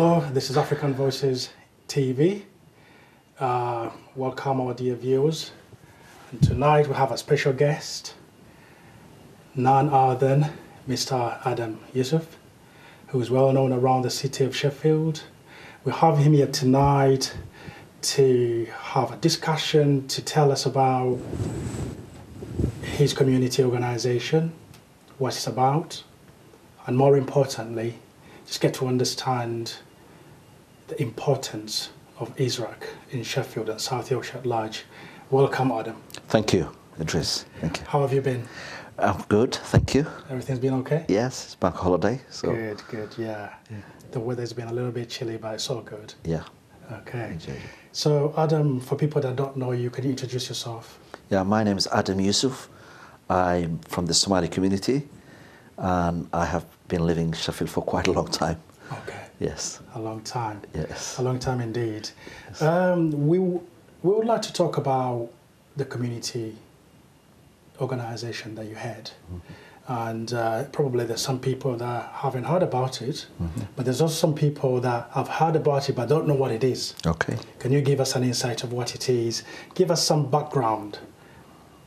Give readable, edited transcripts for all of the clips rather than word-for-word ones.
Hello, this is African Voices TV. Welcome our dear viewers. And tonight we have a special guest, none other than Mr. Adam Yusuf, who is well known around the city of Sheffield. We have him here tonight to have a discussion, to tell us about his community organization, what it's about, and more importantly, just get to understand the importance of ISRAAC in Sheffield and South Yorkshire at large. Welcome, Adam. Thank you, Idris. Thank you. How have you been? I'm good, thank you. Everything's been okay? Yes, it's bank holiday, so... Good, yeah. The weather's been a little bit chilly, but it's all good. Yeah. Okay. Enjoy it. So, Adam, for people that don't know you, can you introduce yourself? Yeah, my name is Adam Yusuf. I'm from the Somali community, and I have been living in Sheffield for quite a long time. Okay. Yes. A long time. Yes. A long time indeed. Yes. We would like to talk about the community organization that you had. And probably there's some people that haven't heard about it, but there's also some people that have heard about it but don't know what it is. Okay. Can you give us an insight of what it is? Give us some background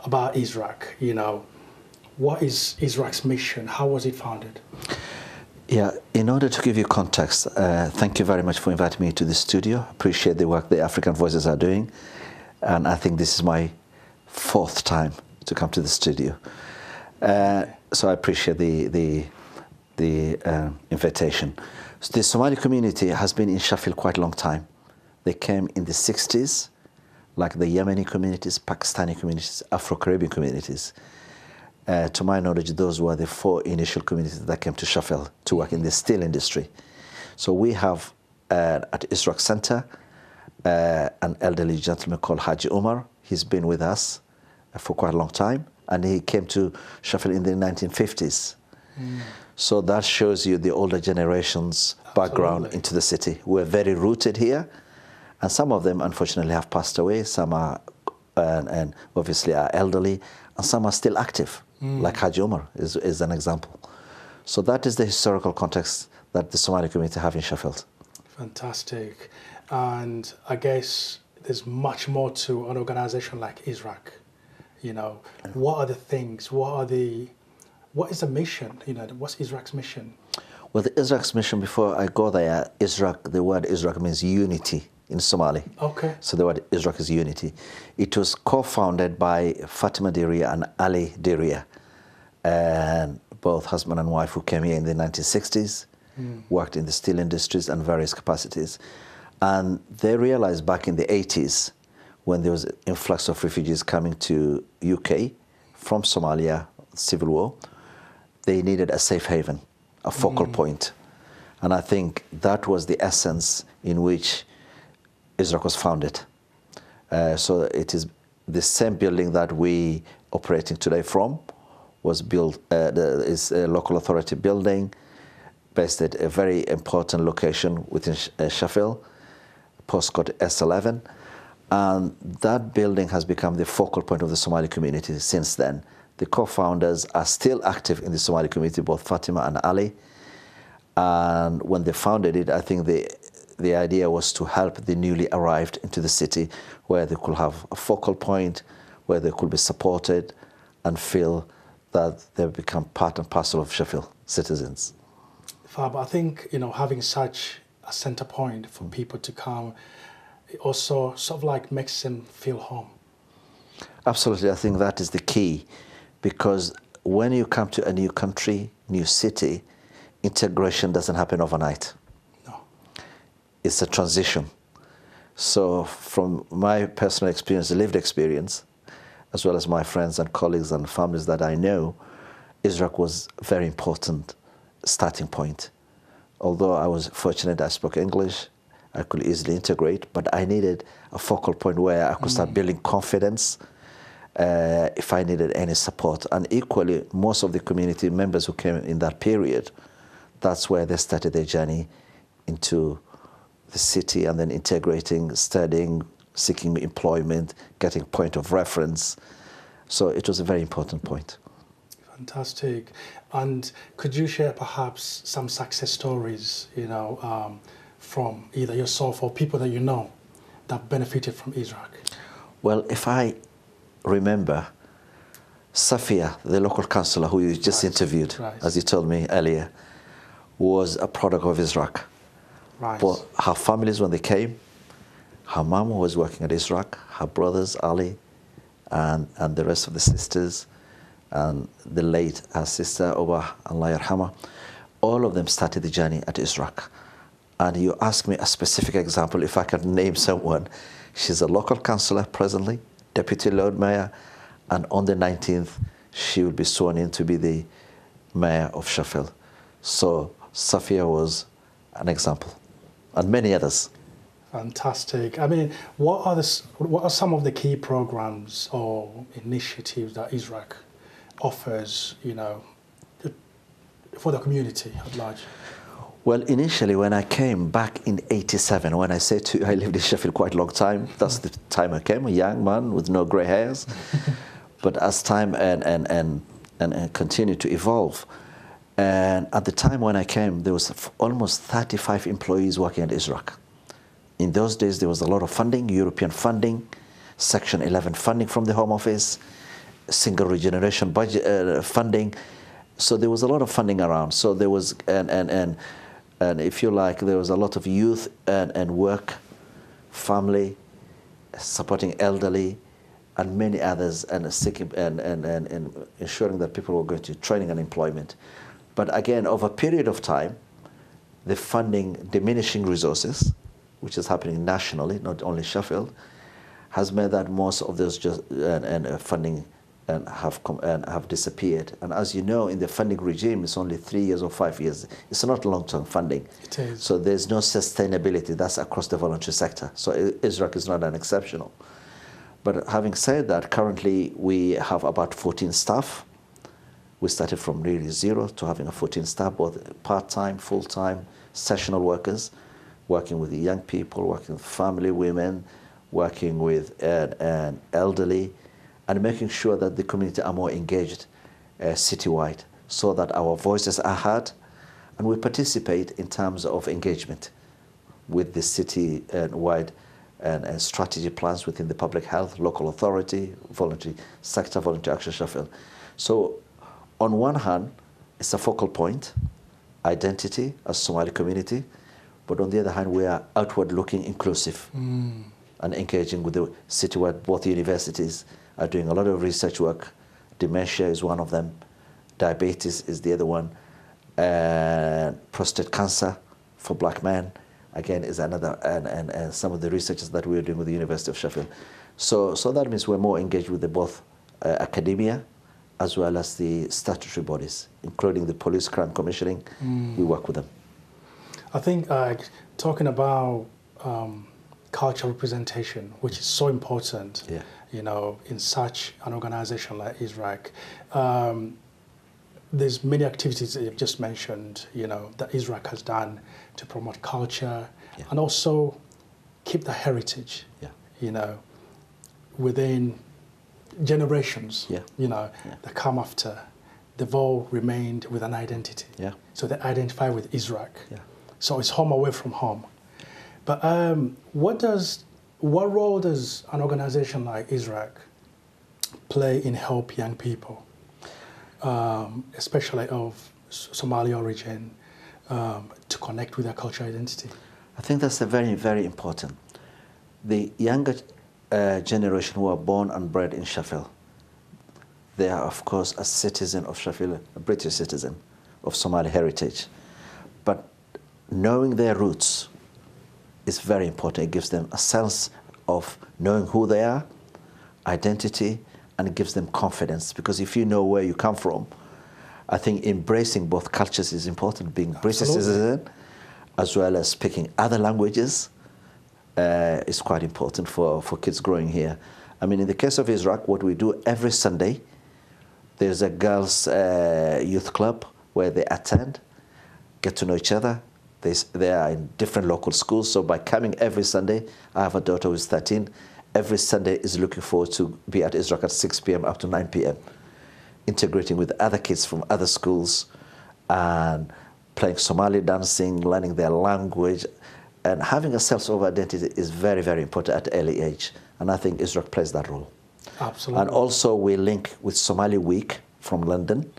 about ISRAAC. You know, what is ISRAAC's mission? How was it founded? Yeah, in order to give you context, thank you very much for inviting me to the studio. Appreciate the work the African Voices are doing. And I think this is my 4th time to come to the studio. So I appreciate the invitation. So the Somali community has been in Sheffield quite a long time. They came in the 60s, like the Yemeni communities, Pakistani communities, Afro-Caribbean communities. To my knowledge, those were the 4 initial communities that came to Sheffield to work in the steel industry. So we have at ISRAAC Center an elderly gentleman called Haji Umar. He's been with us for quite a long time, and he came to Sheffield in the 1950s. So that shows you the older generation's background into the city. We're very rooted here, and some of them unfortunately have passed away. Some are, and obviously are elderly, and some are still active, like Haji Umar is an example. So that is the historical context that the Somali community have in Sheffield. Fantastic. And I guess there's much more to an organization like ISRAAC. You know, what are the things, what is the mission? You know, what's ISRAAC's mission? Well, the ISRAAC's mission, before I go there, ISRAAC, the word ISRAAC means unity in Somali. Okay. So the word ISRAAC is unity. It was co-founded by Fatima Diria and Ali Diria, and both husband and wife who came here in the 1960s, worked in the steel industries and various capacities. And they realized back in the 80s, when there was an influx of refugees coming to UK from Somalia, civil war, they needed a safe haven, a focal point. And I think that was the essence in which ISRAAC was founded. So it is the same building that we operating today from was built, is a local authority building based at a very important location within Sheffield, postcode S11. And that building has become the focal point of the Somali community since then. The co-founders are still active in the Somali community, both Fatima and Ali. And when they founded it, I think the idea was to help the newly arrived into the city, where they could have a focal point, where they could be supported and feel that they've become part and parcel of Sheffield citizens. Fab, I think, you know, having such a center point for people to come, it also sort of like makes them feel home. Absolutely, I think that is the key, because when you come to a new country, new city, integration doesn't happen overnight. No. It's a transition. So from my personal experience, lived experience, as well as my friends and colleagues and families that I know, ISRAAC was a very important starting point. Although I was fortunate I spoke English, I could easily integrate, but I needed a focal point where I could start building confidence if I needed any support. And equally, most of the community members who came in that period, that's where they started their journey into the city and then integrating, studying, seeking employment, getting point of reference. So it was a very important point. Fantastic. And could you share perhaps some success stories, you know, from either yourself or people that you know that benefited from ISRAAC? Well, if I remember, Safia, the local councillor who you just interviewed, as you told me earlier, was a product of ISRAAC. Right. But her families, when they came, her mom was working at ISRAAC, her brothers, Ali, and the rest of the sisters, and the late, her sister, Oba, Allah yarhama, all of them started the journey at ISRAAC. And you ask me a specific example, if I can name someone. She's a local councillor presently, Deputy Lord Mayor, and on the 19th, she will be sworn in to be the Mayor of Sheffield. So Safia was an example, and many others. Fantastic. I mean, what are some of the key programs or initiatives that ISRAAC offers, you know, for the community at large? Well, initially, when I came back in '87, when I say to you, I lived in Sheffield quite a long time. That's the time I came, a young man with no grey hairs. But as time and continued to evolve, and at the time when I came, there was almost 35 employees working at ISRAAC. In those days, there was a lot of funding, European funding, Section 11 funding from the Home Office, single regeneration budget funding. So there was a lot of funding around. So there was, and if you like, there was a lot of youth and work, family, supporting elderly, and many others, and seeking and ensuring that people were going to training and employment. But again, over a period of time, the funding, diminishing resources, which is happening nationally, not only Sheffield, has meant that most of those funding have disappeared. And as you know, in the funding regime, it's only 3 years or 5 years. It's not long-term funding. It is. So there's no sustainability. That's across the voluntary sector. So ISRAAC is not an exceptional. But having said that, currently we have about 14 staff. We started from really zero to having a 14 staff, both part-time, full-time, sessional workers, working with the young people, working with family women, working with elderly, and making sure that the community are more engaged citywide, so that our voices are heard, and we participate in terms of engagement with the city-wide and strategy plans within the public health, local authority, voluntary sector, voluntary action Sheffield. So on one hand, it's a focal point, identity as Somali community, but on the other hand, we are outward-looking, inclusive, and engaging with the citywide. Both universities are doing a lot of research work. Dementia is one of them. Diabetes is the other one. Prostate cancer for black men, again, is another, and some of the researches that we're doing with the University of Sheffield. So that means we're more engaged with both academia as well as the statutory bodies, including the Police Crime Commissioning. We work with them. I think talking about cultural representation, which is so important, you know, in such an organization like ISRAAC, there's many activities that you've just mentioned, you know, that ISRAAC has done to promote culture and also keep the heritage, you know, within generations, you know, that come after. They've all remained with an identity. So they identify with ISRAAC. So it's home away from home. But what role does an organization like ISRAAC play in help young people, especially of Somali origin, to connect with their cultural identity? I think that's a very, very important. The younger generation who are born and bred in Sheffield, they are, of course, a citizen of Sheffield, a British citizen of Somali heritage. But knowing their roots is very important. It gives them a sense of knowing who they are, identity, and it gives them confidence. Because if you know where you come from, I think embracing both cultures is important, being British citizen, as well as speaking other languages, is quite important for kids growing here. I mean, in the case of ISRAAC, what we do every Sunday, there's a girls' youth club where they attend, get to know each other. They are in different local schools, so by coming every Sunday, I have a daughter who's 13, every Sunday is looking forward to be at ISRAAC at 6 p.m. up to 9 p.m., integrating with other kids from other schools and playing Somali dancing, learning their language, And having a sense of identity is very, very important at early age. And I think ISRAAC plays that role. Absolutely. And also we link with Somali Week from London,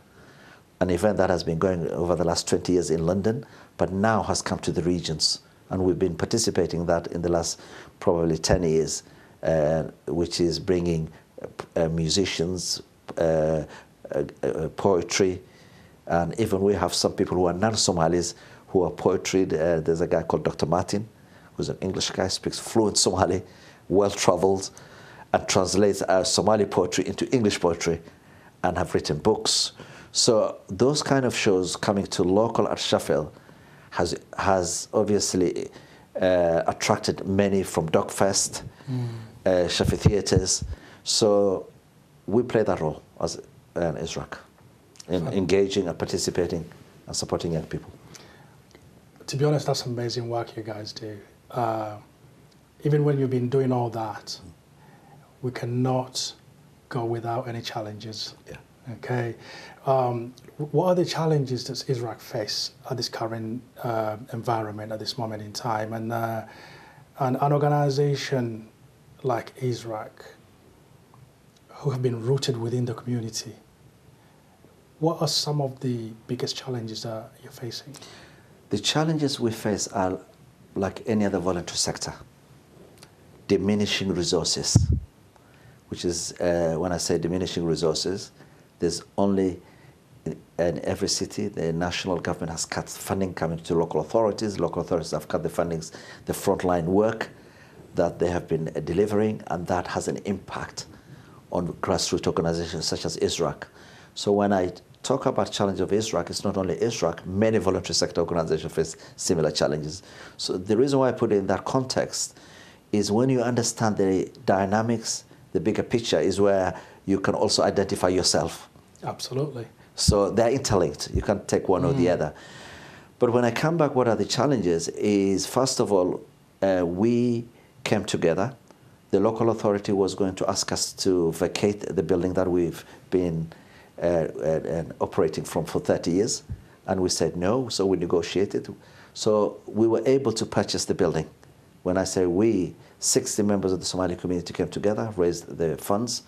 an event that has been going over the last 20 years in London, but now has come to the regions. And we've been participating in that in the last probably 10 years, which is bringing musicians, poetry, and even we have some people who are non-Somalis who are poetry. There's a guy called Dr. Martin, who's an English guy, speaks fluent Somali, well-traveled, and translates Somali poetry into English poetry, and have written books. So those kind of shows coming to local at Sheffield has obviously attracted many from Dogfest, Sheffield theatres. So we play that role as ISRAAC in engaging and participating and supporting young people. To be honest, that's amazing work you guys do. Even when you've been doing all that, we cannot go without any challenges. Yeah. Okay. What are the challenges that ISRAAC face at this current environment at this moment in time? And an organization like ISRAAC, who have been rooted within the community, what are some of the biggest challenges that you're facing? The challenges we face are like any other voluntary sector. Diminishing resources, which is, when I say diminishing resources, there's only, in every city, the national government has cut funding coming to local authorities. Local authorities have cut the fundings, the frontline work that they have been delivering, and that has an impact on grassroots organizations such as ISRAAC. So when I talk about challenge of ISRAAC, it's not only ISRAAC, many voluntary sector organizations face similar challenges. So the reason why I put it in that context is when you understand the dynamics, the bigger picture is where you can also identify yourself. Absolutely. So they're interlinked. You can't take one or the other. But when I come back, what are the challenges is, first of all, we came together. The local authority was going to ask us to vacate the building that we've been operating from for 30 years. And we said no, so we negotiated. So we were able to purchase the building. When I say we, 60 members of the Somali community came together, raised the funds,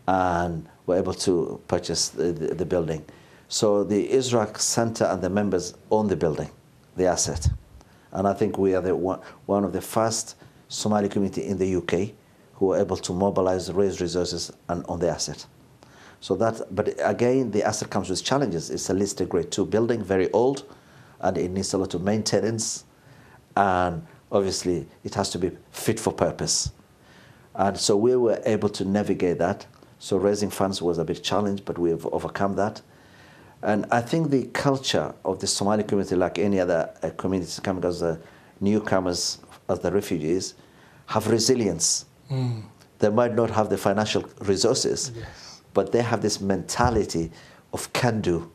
and were able to purchase the building. So the ISRAAC Center and the members own the building, the asset. And I think we are one of the first Somali community in the UK who were able to mobilize, raise resources, and own the asset. So that, but again, the asset comes with challenges. It's a listed grade 2 building, very old, and it needs a lot of maintenance, and obviously it has to be fit for purpose. And so we were able to navigate that. So raising funds was a bit challenged, but we've overcome that. And I think the culture of the Somali community, like any other communities coming as the newcomers, as the refugees, have resilience. They might not have the financial resources, but they have this mentality of can do,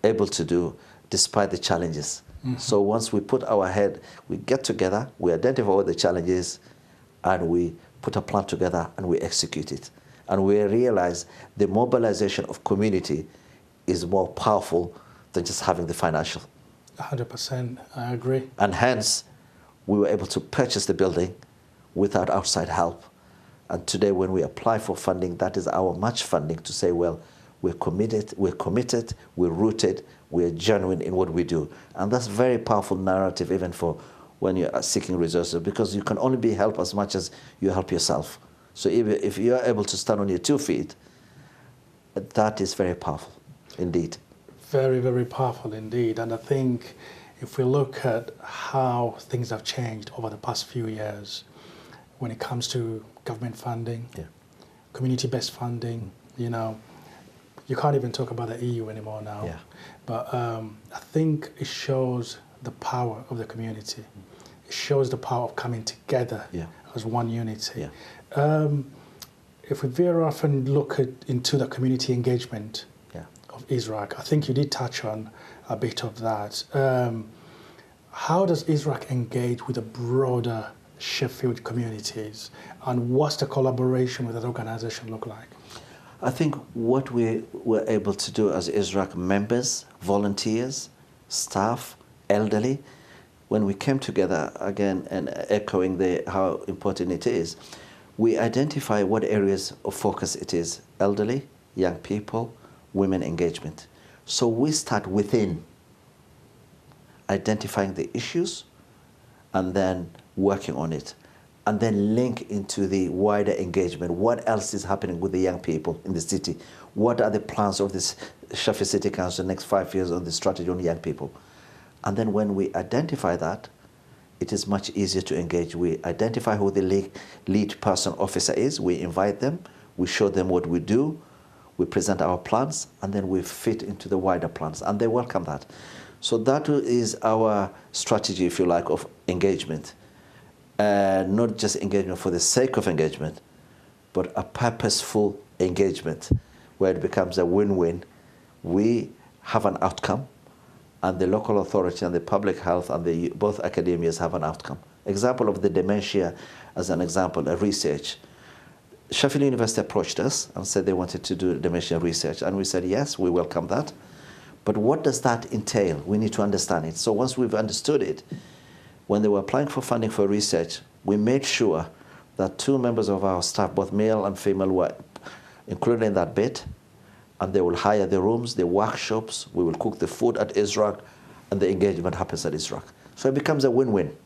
able to do, despite the challenges. So once we put our head, we get together, we identify all the challenges, and we put a plan together and we execute it. And we realize the mobilization of community is more powerful than just having the financial. 100%, I agree. And hence, we were able to purchase the building without outside help. And today, when we apply for funding, that is our match funding to say, well, we're committed, we're rooted, we're genuine in what we do. And that's a very powerful narrative even for when you're seeking resources, because you can only be helped as much as you help yourself. So if you're able to stand on your 2 feet, that is very powerful indeed. Very, very powerful indeed. And I think if we look at how things have changed over the past few years, when it comes to government funding, community-based funding, you know, you can't even talk about the EU anymore now. But I think it shows the power of the community. It shows the power of coming together as one unity. If we very often look into the community engagement of ISRAAC, I think you did touch on a bit of that. How does ISRAAC engage with the broader Sheffield communities, and what's the collaboration with that organization look like? I think what we were able to do as ISRAAC members, volunteers, staff, elderly, when we came together again and echoing how important it is, we identify what areas of focus it is: elderly, young people, women engagement. So we start within, identifying the issues and then working on it, and then link into the wider engagement. What else is happening with the young people in the city? What are the plans of this Sheffield City Council next 5 years on the strategy on young people? And then when we identify that, it is much easier to engage. We identify who the lead person officer is, we invite them, we show them what we do, we present our plans, and then we fit into the wider plans, and they welcome that. So that is our strategy, if you like, of engagement. Not just engagement for the sake of engagement, but a purposeful engagement where it becomes a win-win. We have an outcome, and the local authority and the public health and both academias have an outcome. Example of the dementia as an example, a research. Sheffield University approached us and said they wanted to do dementia research, and we said, yes, we welcome that. But what does that entail? We need to understand it. So once we've understood it, when they were applying for funding for research, we made sure that 2 members of our staff, both male and female, were included in that bid, and they will hire the rooms, the workshops, we will cook the food at ISRAAC, and the engagement happens at ISRAAC. So it becomes a win-win,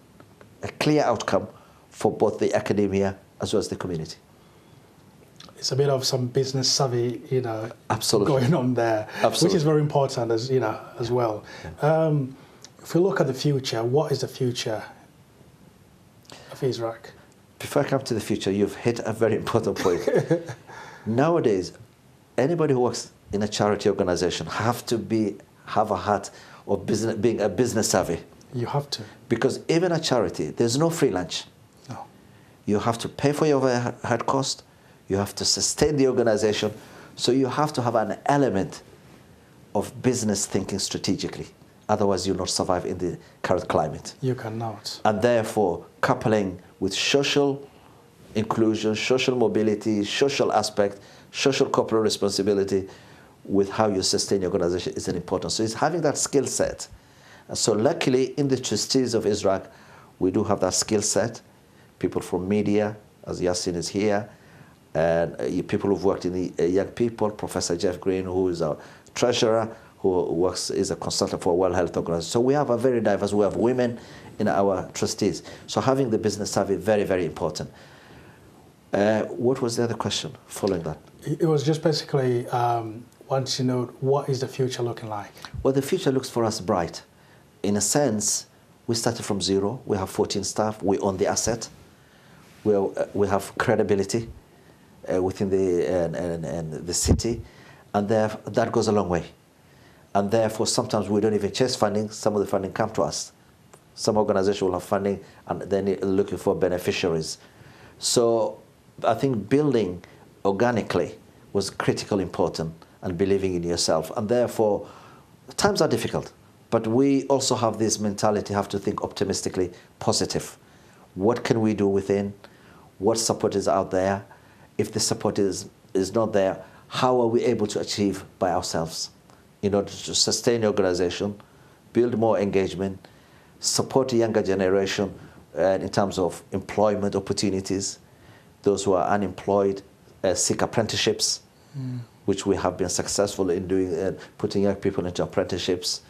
a clear outcome for both the academia as well as the community. It's a bit of some business savvy, Absolutely. going on there, Absolutely. which is very important as as well. If we look at the future, what is the future of ISRAAC? Before I come to the future, you've hit a very important point. Nowadays, anybody who works in a charity organization have a heart of being a business savvy. You have to. Because even a charity, there's no free lunch. No. You have to pay for your overhead cost. You have to sustain the organization. So you have to have an element of business thinking strategically. Otherwise, you'll not survive in the current climate. You cannot. And therefore, coupling with social inclusion, social mobility, social aspect, social corporate responsibility with how you sustain your organization is an important. So it's having that skill set. And so luckily, in the trustees of ISRAAC, we do have that skill set. People from media, as Yasin is here, and people who've worked in the young people, Professor Jeff Green, who is our treasurer, who is a consultant for a World Health Organization. So we have a very diverse, we have women in our trustees. So having the business savvy, very, very important. What was the other question following that? It was just basically wanting to know, what is the future looking like? Well, the future looks for us bright. In a sense, we started from zero. We have 14 staff. We own the asset. We have credibility within the city, and that goes a long way. And therefore, sometimes we don't even chase funding. Some of the funding come to us. Some organizations will have funding, and then looking for beneficiaries. So I think building organically was critically important, and believing in yourself. And therefore, times are difficult, but we also have this mentality, have to think optimistically, positive. What can we do within? What support is out there? If the support is not there, how are we able to achieve by ourselves in order to sustain the organization, build more engagement, support the younger generation in terms of employment opportunities, those who are unemployed, seek apprenticeships, which we have been successful in doing, putting young people into apprenticeships,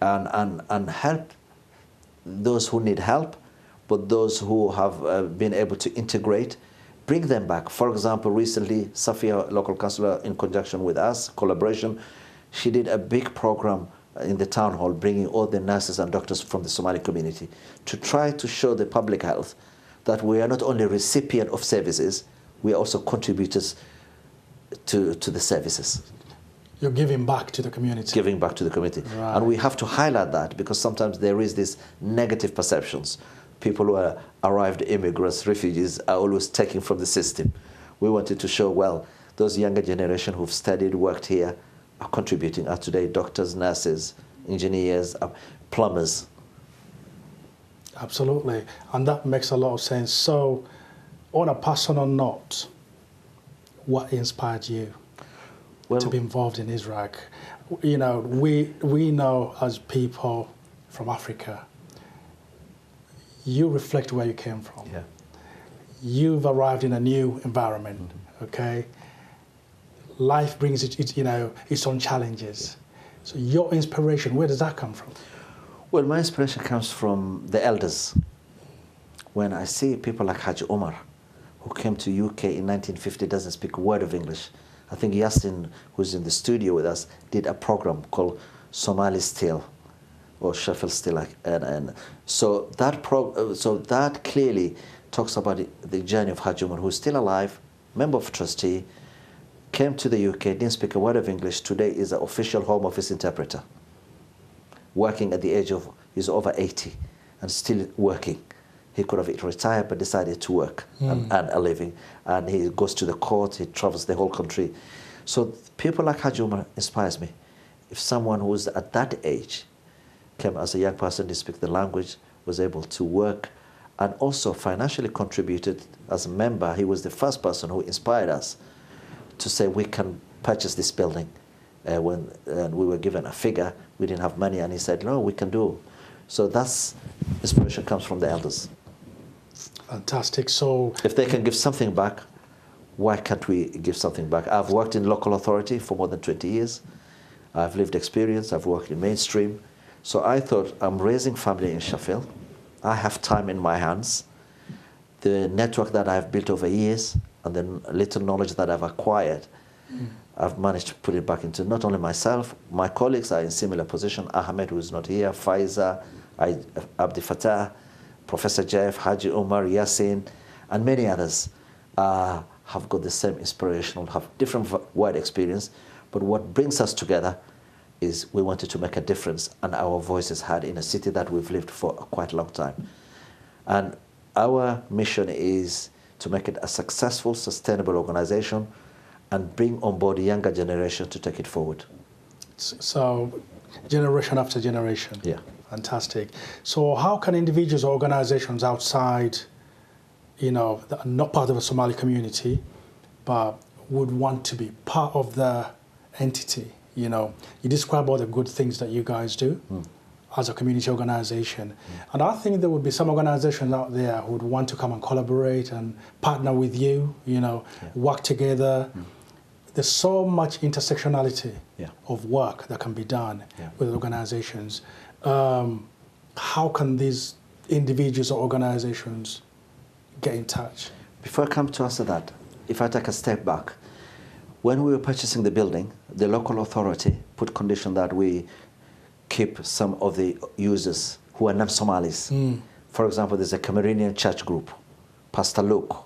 and help those who need help, but those who have been able to integrate, bring them back. For example, recently, Safia, local councillor, in conjunction with us, collaboration, she did a big program in the town hall, bringing all the nurses and doctors from the Somali community to try to show the public health that we are not only recipient of services, we are also contributors to the services. You're giving back to the community. Giving back to the community. Right. And we have to highlight that, because sometimes there is this negative perceptions. People who are arrived immigrants, refugees, are always taking from the system. We wanted to show, well, those younger generation who've studied, worked here, are contributing, are today doctors, nurses, engineers, plumbers. Absolutely, and that makes a lot of sense. So, on a personal note, what inspired you to be involved in ISRAAC? You know, we know as people from Africa, you reflect where you came from. Yeah. You've arrived in a new environment, okay? Life brings its own challenges. So your inspiration, where does that come from? Well, my inspiration comes from the elders. When I see people like Haji Omar, who came to UK in 1950, doesn't speak a word of English. I think Yasin, who's in the studio with us, did a program called Somali Still, or Sheffield Still, and so that clearly talks about the journey of Haji Omar, who's still alive, member of trustee, came to the UK, didn't speak a word of English. Today is an official Home Office interpreter, working at the age of, he's over 80 and still working. He could have retired but decided to work and earn a living. And he goes to the court, he travels the whole country. So people like Haji Umar inspires me. If someone who's at that age came as a young person to speak the language, was able to work, and also financially contributed as a member, he was the first person who inspired us to say we can purchase this building. When we were given a figure, we didn't have money, and he said, no, we can do. So that's, inspiration comes from the elders. Fantastic. So if they can give something back, why can't we give something back? I've worked in local authority for more than 20 years. I've lived experience. I've worked in mainstream. So I thought, I'm raising family in Sheffield. I have time in my hands. The network that I've built over years and the little knowledge that I've acquired, I've managed to put it back into not only myself, my colleagues are in similar position. Ahmed, who's not here, Faiza, Abdi Fattah, Professor Jeff, Haji Umar, Yasin, and many others have got the same inspirational, have different wide experience, but what brings us together is we wanted to make a difference and our voices heard in a city that we've lived for a quite long time. And our mission is to make it a successful, sustainable organization and bring on board the younger generation to take it forward. So, generation after generation. Yeah. Fantastic. So how can individuals or organizations outside, that are not part of the Somali community, but would want to be part of the entity, you describe all the good things that you guys do as a community organization. And I think there would be some organizations out there who would want to come and collaborate and partner with you, work together. There's so much intersectionality of work that can be done with organizations. How can these individuals or organizations get in touch? Before I come to answer that, if I take a step back, when we were purchasing the building, the local authority put condition that we keep some of the users who are non-Somalis. For example, there's a Cameroonian church group, Pastor Luke.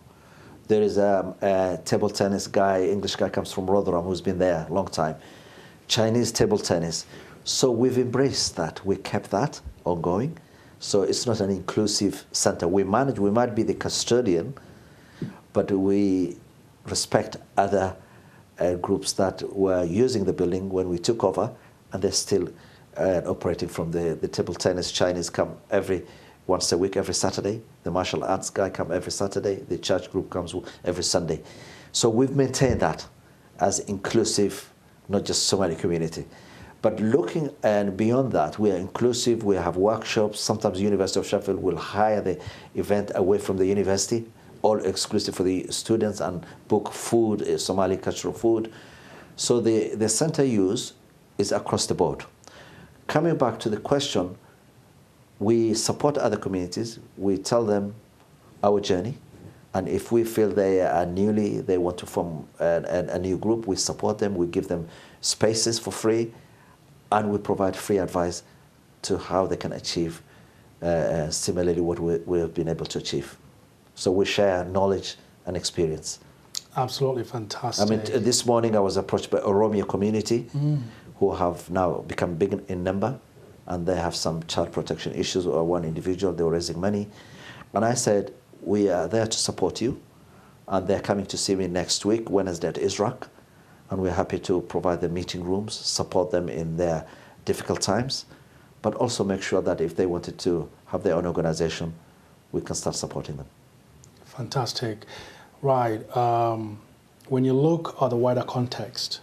There is a table tennis guy, English guy, comes from Rotherham, who's been there a long time. Chinese table tennis. So we've embraced that. We kept that ongoing. So it's not an inclusive center. We might be the custodian, but we respect other groups that were using the building when we took over, and they're still operating from the table tennis. Chinese come once a week, every Saturday. The martial arts guy come every Saturday. The church group comes every Sunday. So we've maintained that as inclusive, not just Somali community. But looking and beyond that, we are inclusive, we have workshops. Sometimes the University of Sheffield will hire the event away from the university, all exclusive for the students, and book food, Somali cultural food. So the center use is across the board. Coming back to the question, we support other communities. We tell them our journey. And if we feel they want to form a new group, we support them, we give them spaces for free, and we provide free advice to how they can achieve similarly what we have been able to achieve. So we share knowledge and experience. Absolutely fantastic. I mean, this morning I was approached by a Oromia community who have now become big in number, and they have some child protection issues, or one individual, they were raising money. And I said, we are there to support you, and they're coming to see me next week, Wednesday at ISRAAC, and we're happy to provide them meeting rooms, support them in their difficult times, but also make sure that if they wanted to have their own organization, we can start supporting them. Fantastic. Right. When you look at the wider context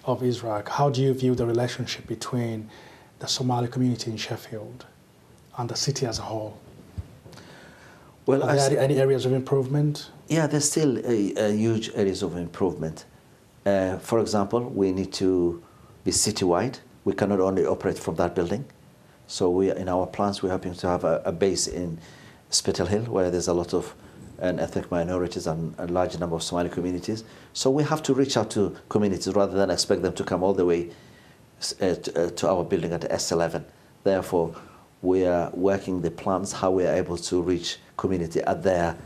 of ISRAAC, how do you view the relationship between the Somali community in Sheffield and the city as a whole? Well, Are there any areas of improvement? Yeah, there's still a huge areas of improvement. For example, we need to be citywide. We cannot only operate from that building. So in our plans, we're hoping to have a base in Spittal Hill, where there's a lot of ethnic minorities and a large number of Somali communities. So we have to reach out to communities rather than expect them to come all the way to our building at S11. Therefore, we are working the plans how we are able to reach community at their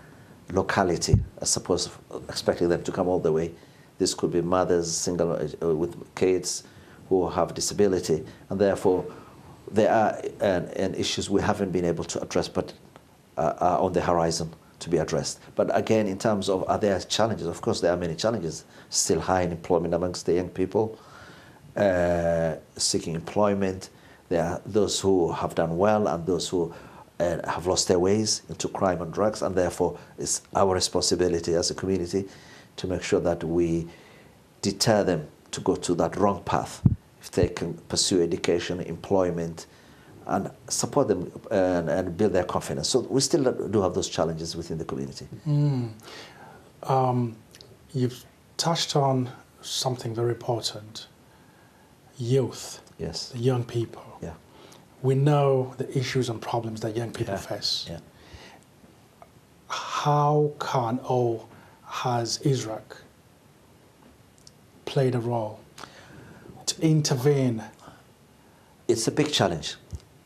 locality, as opposed to expecting them to come all the way. This could be mothers, single with kids who have disability, and therefore there are issues we haven't been able to address, but are on the horizon to be addressed. But again, in terms of are there challenges? Of course, there are many challenges. Still high unemployment amongst the young people, seeking employment. There are those who have done well and those who have lost their ways into crime and drugs, and therefore it's our responsibility as a community to make sure that we deter them to go to that wrong path. If they can pursue education, employment, and support them and build their confidence. So we still do have those challenges within the community. You've touched on something very important. Youth. Yes. The young people. Yeah. We know the issues and problems that young people face. Yeah. How can or has ISRAAC played a role to intervene? It's a big challenge.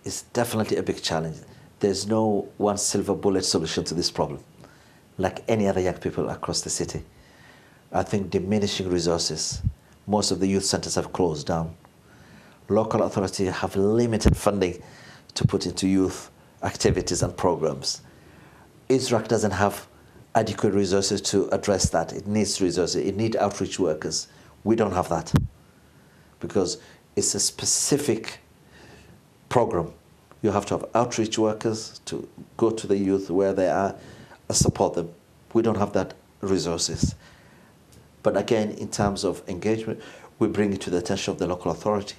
It's definitely a big challenge. There's no one silver bullet solution to this problem. Like any other young people across the city, I think diminishing resources. Most of the youth centers have closed down. Local authorities have limited funding to put into youth activities and programs. ISRAAC doesn't have adequate resources to address that. It needs resources. It needs outreach workers. We don't have that because it's a specific program. You have to have outreach workers to go to the youth where they are and support them. We don't have that resources. But again, in terms of engagement, we bring it to the attention of the local authority.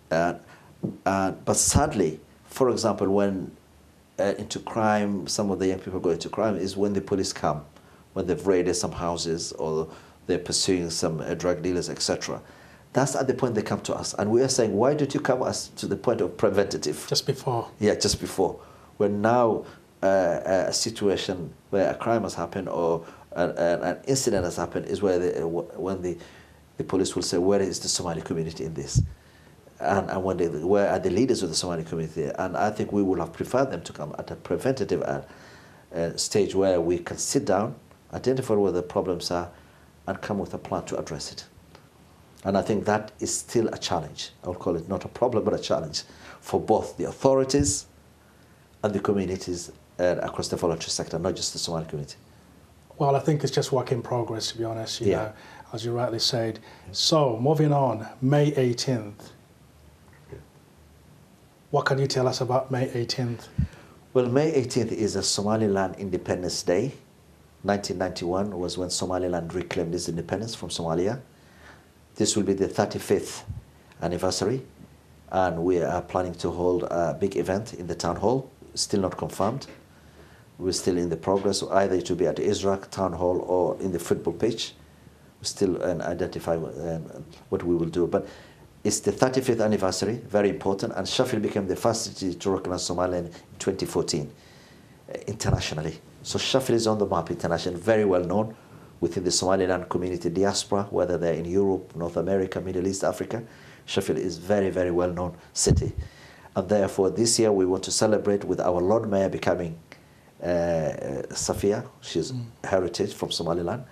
But sadly, for example, when into crime, some of the young people go into crime is when the police come, when they've raided some houses or they're pursuing some drug dealers, etc. That's at the point they come to us. And we are saying, why don't you come us to the point of preventative? Just before. Yeah, just before. When now a situation where a crime has happened or an incident has happened is where when the police will say, where is the Somali community in this? And when where are the leaders of the Somali community? And I think we would have preferred them to come at a preventative stage where we can sit down, identify where the problems are, and come with a plan to address it. And I think that is still a challenge. I would call it not a problem, but a challenge for both the authorities and the communities across the voluntary sector, not just the Somali community. Well, I think it's just work in progress, to be honest, you know, as you rightly said. Yeah. So, moving on, May 18th. What can you tell us about May 18th? Well, May 18th is a Somaliland Independence Day. 1991 was when Somaliland reclaimed its independence from Somalia. This will be the 35th anniversary, and we are planning to hold a big event in the town hall. Still not confirmed. We're still in the progress. Either it will be at ISRAAC town hall or in the football pitch. We still identify what we will do. But it's the 35th anniversary, very important, and Sheffield became the first city to recognize Somaliland in 2014 internationally. So Sheffield is on the map internationally, very well known within the Somaliland community diaspora, whether they're in Europe, North America, Middle East, Africa. Sheffield is very, very well-known city. And therefore, this year we want to celebrate with our Lord Mayor becoming Safia. She's heritage from Somaliland.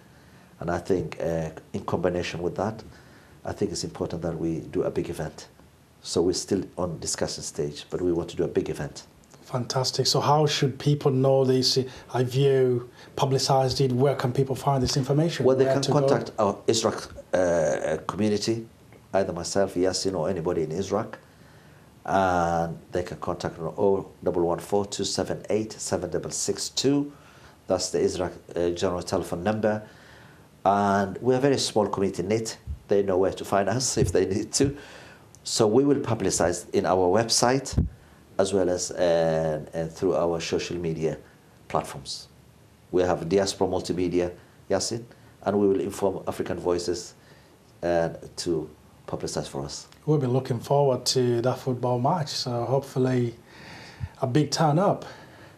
And I think in combination with that, I think it's important that we do a big event. So we're still on discussion stage, but we want to do a big event. Fantastic. So how should people know this? Have you publicized it? Where can people find this information? Well, they can contact our ISRAAC community, either myself, Yasin, or anybody in ISRAAC. And they can contact on 0114-278-7662. That's the ISRAAC general telephone number. And we're a very small community knit. They know where to find us if they need to. So we will publicize in our website as well as through our social media platforms. We have Diaspora Multimedia, Yasin, and we will inform African Voices to publicize for us. We'll be looking forward to that football match, so hopefully a big turn up.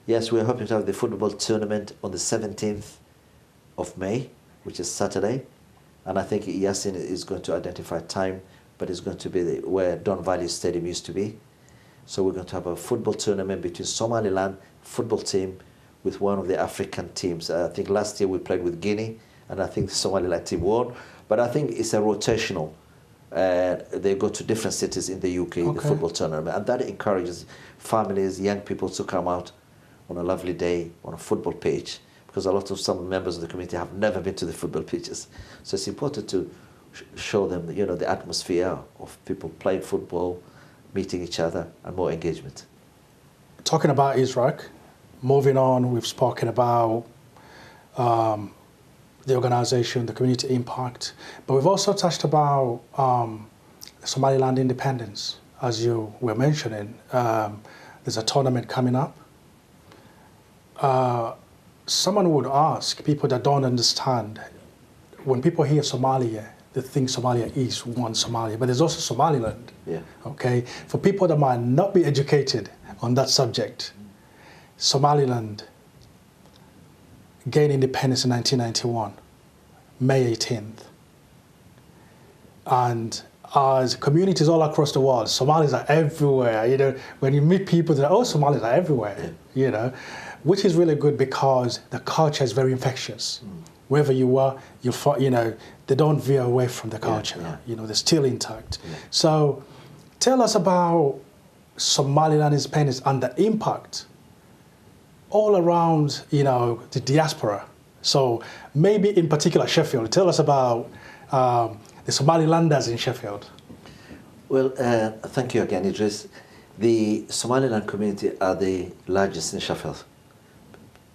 Yes, we're hoping to have the football tournament on the 17th of May, which is Saturday. And I think Yasin is going to identify time, but it's going to be where Don Valley Stadium used to be. So we're going to have a football tournament between Somaliland football team with one of the African teams. I think last year we played with Guinea, and I think the Somaliland team won. But I think it's a rotational. They go to different cities in the UK, the football tournament, and that encourages families, young people to come out on a lovely day on a football pitch, because a lot of some members of the community have never been to the football pitches. So it's important to show them, the atmosphere of people playing football, meeting each other, and more engagement. Talking about ISRAAC, moving on, we've spoken about the organization, the community impact, but we've also touched about Somaliland independence. As you were mentioning, there's a tournament coming up. Someone would ask, people that don't understand, when people hear Somalia, they think Somalia is one Somalia, but there's also Somaliland. Yeah. Okay? For people that might not be educated on that subject, Somaliland gained independence in 1991, May 18th. And as communities all across the world, Somalis are everywhere. When you meet people, they're like, oh, Somalis are everywhere, which is really good because the culture is very infectious. Wherever you are, they don't veer away from the culture. They're still intact. So tell us about Somaliland independence and the impact all around, the diaspora. So maybe in particular Sheffield, tell us about the Somalilanders in Sheffield. Well, thank you again, Idris. The Somaliland community are the largest in Sheffield.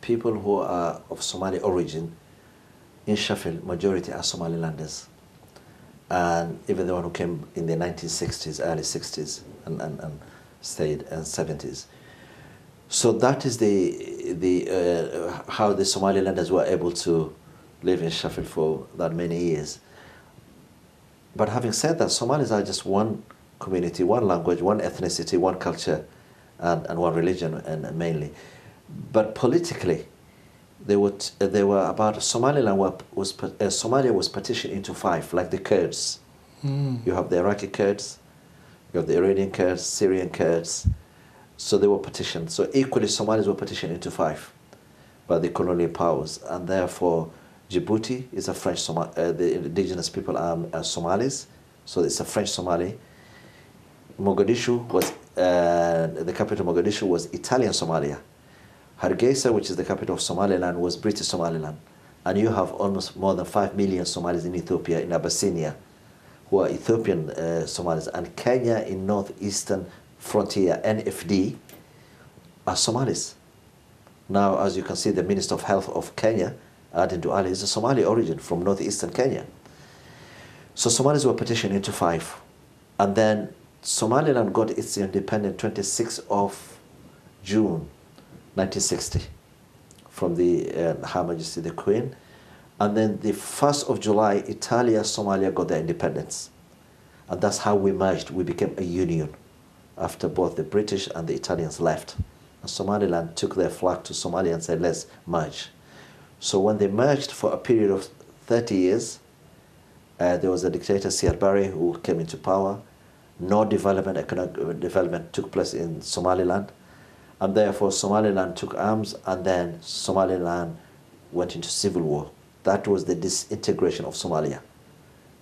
People who are of Somali origin in Sheffield, majority are Somalilanders. And even the one who came in the 1960s, early 60s, and stayed in 70s. So that is how the Somalilanders were able to live in Sheffield for that many years. But having said that, Somalis are just one community, one language, one ethnicity, one culture, and one religion, and mainly. But politically, they were about Somaliland Somalia was partitioned into 5, like the Kurds. You have the Iraqi Kurds, you have the Iranian Kurds, Syrian Kurds. So they were partitioned. So equally, Somalis were partitioned into 5 by the colonial powers, and therefore Djibouti is a French Somali. The indigenous people are Somalis, so it's a French Somali. Mogadishu was the capital. Mogadishu was Italian Somalia. Hargeisa, which is the capital of Somaliland, was British Somaliland. And you have almost more than 5 million Somalis in Ethiopia, in Abyssinia, who are Ethiopian Somalis. And Kenya in northeastern frontier, NFD, are Somalis. Now, as you can see, the Minister of Health of Kenya, Aden Duale, is a Somali origin from northeastern Kenya. So Somalis were partitioned into 5. And then Somaliland got its independence 26th of June 1960 from the Her Majesty the Queen. And then the 1st of July, Italia, Somalia got their independence. And that's how we merged. We became a union after both the British and the Italians left. And Somaliland took their flag to Somalia and said, let's merge. So when they merged for a period of 30 years, there was a dictator, Siad Barre, who came into power. No development, economic development took place in Somaliland. And therefore Somaliland took arms, and then Somaliland went into civil war. That was the disintegration of Somalia,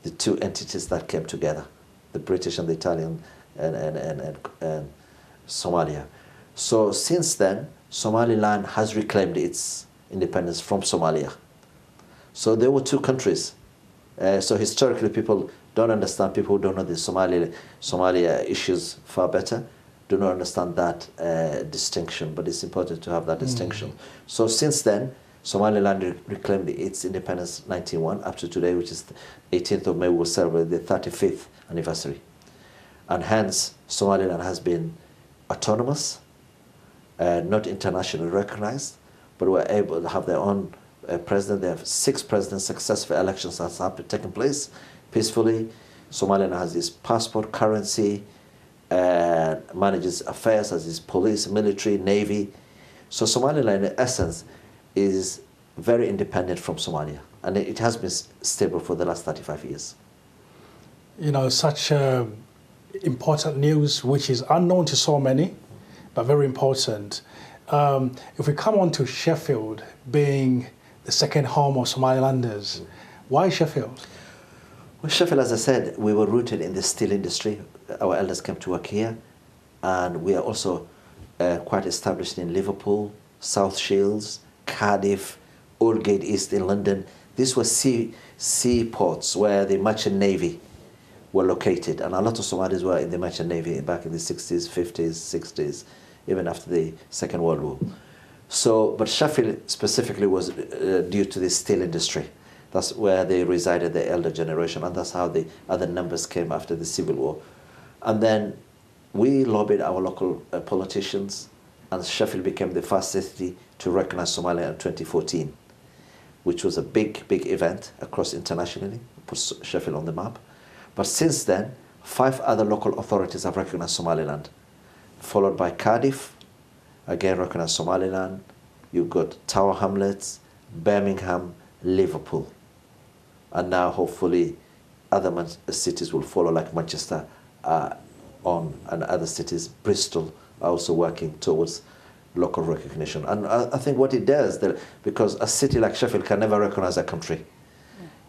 the 2 entities that came together, the British and the Italian and Somalia. So since then, Somaliland has reclaimed its independence from Somalia. So there were 2 countries. So historically, people don't understand, people who don't know the Somalia issues far better, do not understand that distinction, but it's important to have that distinction. So since then, Somaliland reclaimed its independence 1991 up to today, which is the 18th of May, we'll celebrate the 35th anniversary. And hence, Somaliland has been autonomous, not internationally recognized, but were able to have their own president. They have 6 presidents, successful elections that have taken place peacefully. Somaliland has its passport, currency, and manages affairs, as its police, military, navy. So Somaliland, in essence, is very independent from Somalia, and it has been stable for the last 35 years. You know, such important news, which is unknown to so many, but very important. If we come on to Sheffield being the second home of Somalilanders, why Sheffield? Well, Sheffield, as I said, we were rooted in the steel industry. Our elders came to work here, and we are also quite established in Liverpool, South Shields, Cardiff, Aldgate East in London. These were seaports where the merchant navy were located, and a lot of Somalis were in the merchant navy back in the 60s, 50s, 60s, even after the Second World War. So, but Sheffield specifically was due to the steel industry. That's where they resided, the elder generation, and that's how the other numbers came after the Civil War. And then we lobbied our local politicians, and Sheffield became the first city to recognize Somalia in 2014, which was a big, big event across internationally, put Sheffield on the map. But since then, 5 other local authorities have recognized Somaliland, followed by Cardiff, again recognized Somaliland. You've got Tower Hamlets, Birmingham, Liverpool. And now hopefully other cities will follow, like Manchester and other cities. Bristol are also working towards local recognition. And I think what it does, because a city like Sheffield can never recognize a country,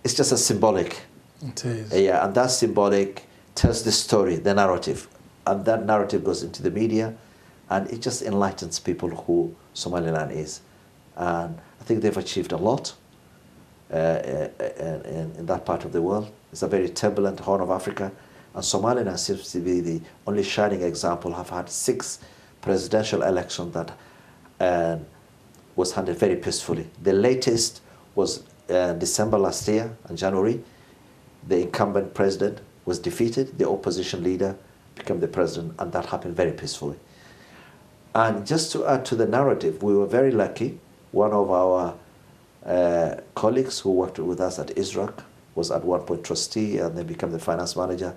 it's just a symbolic. It is. Yeah, and that symbolic tells the story, the narrative. And that narrative goes into the media, and it just enlightens people who Somaliland is. And I think they've achieved a lot in that part of the world. It's a very turbulent Horn of Africa, and Somaliland seems to be the only shining example. Have had 6 presidential elections that was handled very peacefully. The latest was December last year, in January. The incumbent president was defeated, the opposition leader became the president, and that happened very peacefully. And just to add to the narrative, we were very lucky. One of our colleagues who worked with us at ISRAAC was at one point trustee and then became the finance manager,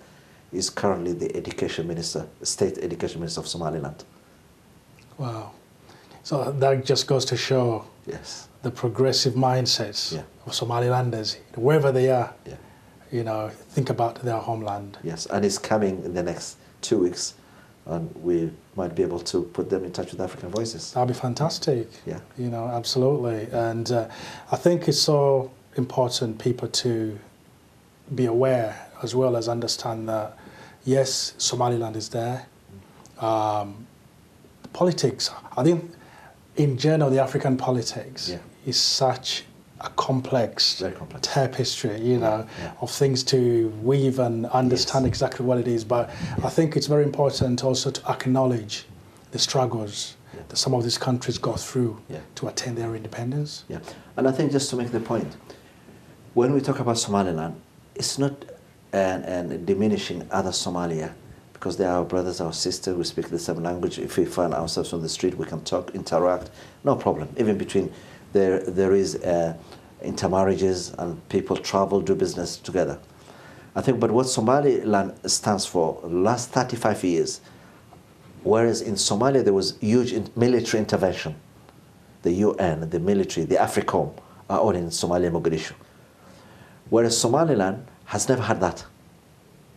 is currently the education minister, state education minister of Somaliland. Wow. So that just goes to show the progressive mindsets of Somalilanders, wherever they are. Yeah. You know, think about their homeland. Yes, and it's coming in the next 2 weeks, and we might be able to put them in touch with African Voices. That'd be fantastic. Yeah. You know, absolutely. And I think it's so important people to be aware as well as understand that, yes, Somaliland is there. Politics, I think in general, the African politics is such a complex tapestry, you know, of things to weave and understand exactly what it is. But I think it's very important also to acknowledge the struggles that some of these countries go through to attain their independence. Yeah, and I think just to make the point, when we talk about Somaliland, it's not an diminishing other Somalia, because they are our brothers, our sisters, we speak the same language. If we find ourselves on the street, we can talk, interact, no problem. Even between there is intermarriages and people travel, do business together. I think, but what Somaliland stands for, the last 35 years, whereas in Somalia there was huge military intervention, the UN, the military, the AFRICOM are all in Somalia, Mogadishu. Whereas Somaliland has never had that.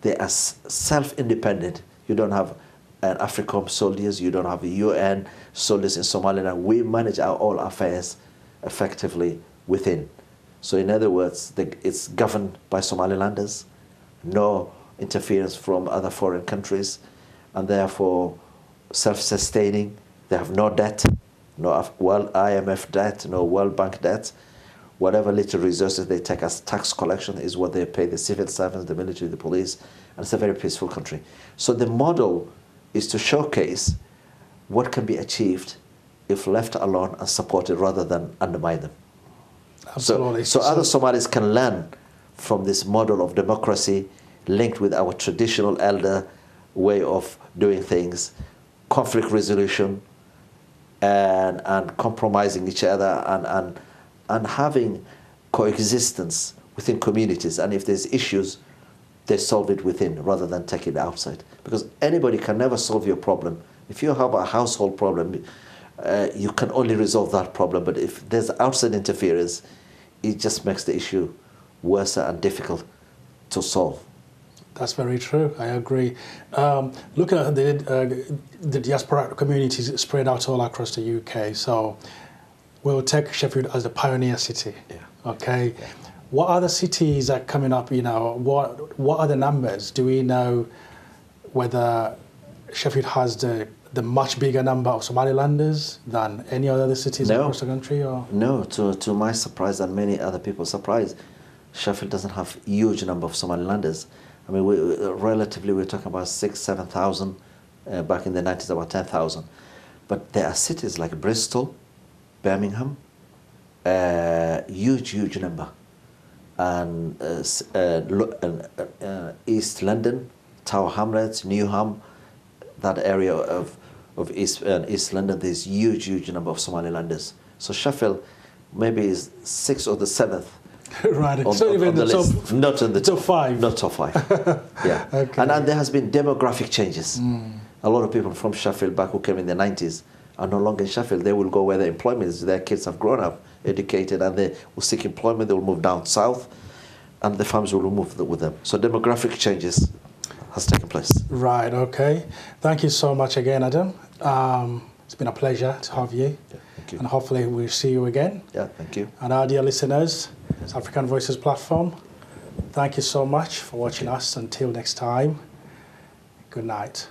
They are self-independent. You don't have an AFRICOM soldiers, you don't have UN soldiers in Somaliland. We manage our all affairs effectively within. So in other words, it's governed by Somalilanders, no interference from other foreign countries, and therefore self-sustaining. They have no debt, no IMF debt, no World Bank debt. Whatever little resources they take as tax collection is what they pay the civil servants, the military, the police, and it's a very peaceful country. So the model is to showcase what can be achieved if left alone and supported rather than undermine them. Absolutely. So other Somalis can learn from this model of democracy linked with our traditional elder way of doing things, conflict resolution, and compromising each other and having coexistence within communities. And if there's issues, they solve it within rather than take it outside. Because anybody can never solve your problem. If you have a household problem, you can only resolve that problem. But if there's outside interference, it just makes the issue worse and difficult to solve. That's very true. I agree. Looking at the diaspora communities spread out all across the UK, so we'll take Sheffield as the pioneer city. Yeah. Okay. Yeah. What other cities are coming up? What are the numbers? Do we know whether Sheffield has the much bigger number of Somalilanders than any other cities across the country? Or? No, to my surprise and many other people's surprise, Sheffield doesn't have a huge number of Somalilanders. I mean, we're talking about 6,000, 7,000. Back in the 90s, about 10,000. But there are cities like Bristol, Birmingham, huge number, and East London, Tower Hamlets, Newham, that area of East London. There's huge number of Somalilanders. So Sheffield maybe is 6th or the 7th. Right, on the list. Not in the top 5. Not top 5. Yeah. Okay. And there has been demographic changes. A lot of people from Sheffield back who came in the 90s are no longer in Sheffield. They will go where their employment is. Their kids have grown up, educated, and they will seek employment. They will move down south, and the families will move with them. So demographic changes has taken place. Right, okay. Thank you so much again, Adam. It's been a pleasure to have you. Yeah, thank you. And hopefully we'll see you again. Yeah, thank you. And our dear listeners, it's African Voices platform. Thank you so much for watching us. Until next time, good night.